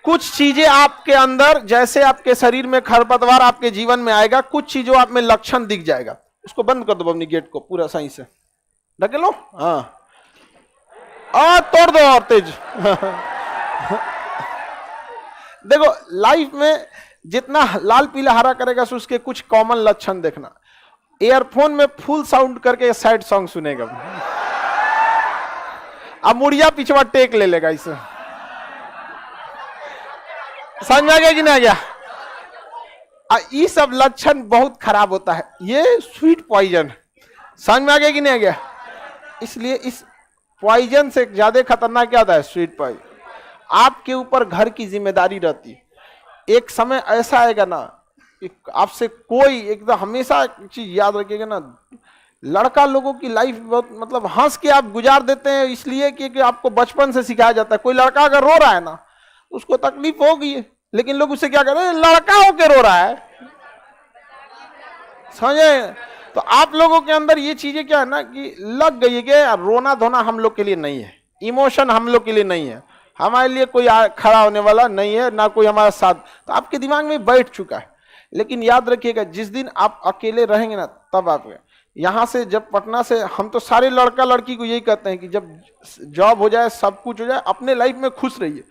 कुछ चीजें आपके अंदर, जैसे आपके शरीर में खरपतवार आपके जीवन में आएगा, कुछ चीजों आप में लक्षण दिख जाएगा। उसको बंद कर दो अपनी गेट को पूरा सही से ढके लो। हाँ तोड़ दो और तेज। देखो लाइफ में जितना लाल पीला हरा करेगा उसके कुछ कॉमन लक्षण देखना। एयरफोन में फुल साउंड करके सैड सॉन्ग सुनेगा, अब मुड़िया पिछवा टेक ले लेगा इसे। समझ में आ गया कि नहीं आ गया? ये सब लक्षण बहुत खराब होता है, ये स्वीट पॉइजन। समझ में आ गया कि नहीं आ गया? इसलिए इस पॉइजन से ज्यादा खतरनाक क्या होता है? Sweet poison. आपके ऊपर घर की जिम्मेदारी रहती है। एक समय ऐसा आएगा ना कि आपसे कोई एकदम, हमेशा एक चीज याद रखिएगा ना, लड़का लोगों की लाइफ बहुत मतलब हंस के आप गुजार देते हैं इसलिए कि आपको बचपन से सिखाया जाता है। कोई लड़का अगर रो रहा है ना उसको तकलीफ होगी, लेकिन लोग उसे क्या कर रहे हैं? लड़का होके रो रहा है। समझे? तो आप लोगों के अंदर ये चीजें क्या है ना कि लग गई है कि रोना धोना हम लोग के लिए नहीं है, इमोशन हम लोग के लिए नहीं है, हमारे लिए कोई खड़ा होने वाला नहीं है, ना कोई हमारा साथ। तो आपके दिमाग में बैठ चुका है। लेकिन याद रखिएगा जिस दिन आप अकेले रहेंगे ना, तब आप यहां से, जब पटना से, हम तो सारे लड़का लड़की को यही कहते हैं कि जब जॉब हो जाए, सब कुछ हो जाए, अपने लाइफ में खुश रहिए,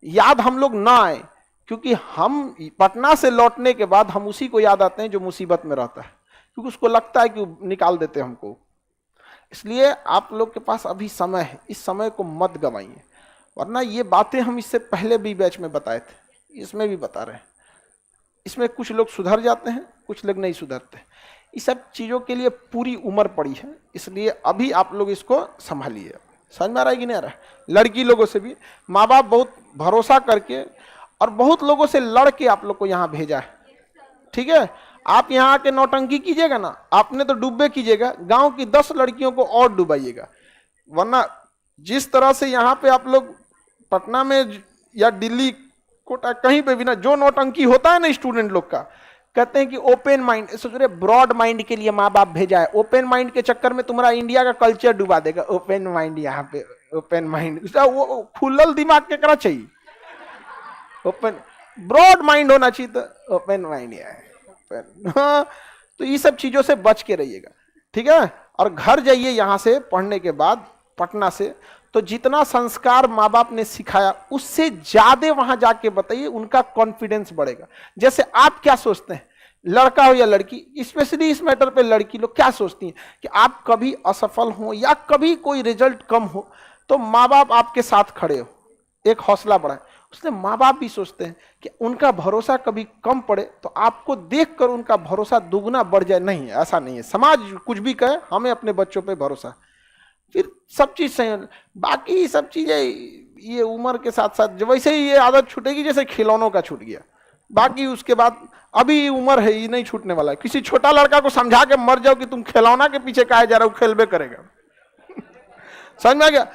याद हम लोग ना आए, क्योंकि हम पटना से लौटने के बाद हम उसी को याद आते हैं जो मुसीबत में रहता है, क्योंकि उसको लगता है कि निकाल देते हैं हमको। इसलिए आप लोग के पास अभी समय है, इस समय को मत गवाइए, वरना ये बातें हम इससे पहले भी बैच में बताए थे, इसमें भी बता रहे हैं। इसमें कुछ लोग सुधर जाते हैं, कुछ लोग नहीं सुधरते। इस सब चीज़ों के लिए पूरी उम्र पड़ी है, इसलिए अभी आप लोग इसको संभालिए। समझ में आ रहा है कि नहीं आ रहा है? लड़की लोगों से भी माँ बाप बहुत भरोसा करके और बहुत लोगों से लड़ के आप लोग को यहाँ भेजा है, ठीक है? आप यहाँ आके नौटंकी कीजिएगा ना, आपने तो डूबे कीजिएगा, गांव की 10 लड़कियों को और डुबाइएगा। वरना जिस तरह से यहाँ पे आप लोग पटना में या दिल्ली कोटा कहीं पे भी ना, जो नौटंकी होता है ना स्टूडेंट लोग का, कहते हैं कि ओपन माइंड, सोच रहे ब्रॉड माइंड के लिए माँ बाप भेजा है। ओपन माइंड के चक्कर में तुम्हारा इंडिया का कल्चर डुबा देगा। ओपन माइंड, यहाँ पे ओपन माइंड, वो खुलल दिमाग के करा चाहिए, ओपन ब्रॉड माइंड होना चाहिए, तो ओपन माइंड है। हाँ, तो ये सब चीजों से बच के रहिएगा, ठीक है? और घर जाइए यहाँ से पढ़ने के बाद पटना से, तो जितना संस्कार माँ बाप ने सिखाया उससे ज्यादा वहां जाके बताइए, उनका कॉन्फिडेंस बढ़ेगा। जैसे आप क्या सोचते हैं, लड़का हो या लड़की, स्पेशली इस मैटर पे लड़की लोग क्या सोचती हैं कि आप कभी असफल हो या कभी कोई रिजल्ट कम हो तो माँ बाप आपके साथ खड़े हो, एक हौसला बढ़ाए। उसने माँ बाप भी सोचते हैं कि उनका भरोसा कभी कम पड़े तो आपको देखकर उनका भरोसा दुगना बढ़ जाए। नहीं, ऐसा नहीं है। समाज कुछ भी कहे, हमें अपने बच्चों पे भरोसा, फिर सब चीज सही। बाकी सब चीजें ये उम्र के साथ साथ वैसे ही ये आदत छूटेगी जैसे खिलौनों का छूट गया। बाकी उसके बाद अभी उम्र है, ये नहीं छूटने वाला है। किसी छोटा लड़का को समझा के मर जाओ कि तुम खिलौना के पीछे काहे जा रहे हो, खेलबे करेगा। समझ में आ गया?